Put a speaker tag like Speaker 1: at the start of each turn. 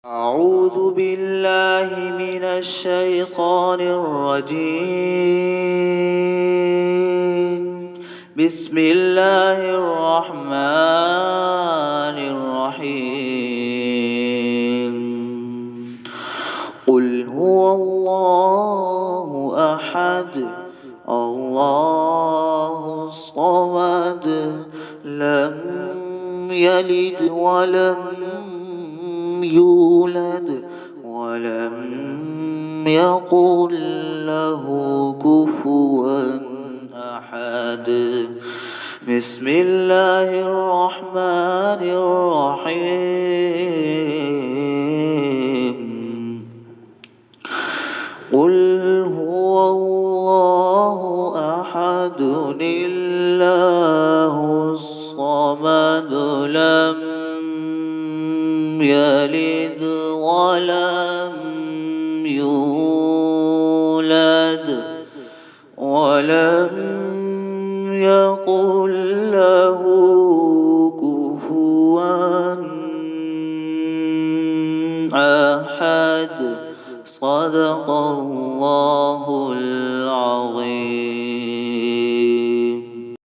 Speaker 1: أعوذ بالله من الشيطان الرجيم. بسم الله الرحمن الرحيم. قل هو الله أحد الله الصمد لم يلد ولم يولد ولم يكن له كفوا أحد. بسم الله الرحمن الرحيم. قل هو الله أحد الله الصمد لم يلد ولم يولد ولم يكن له كفوا أحد. صدق الله العظيم.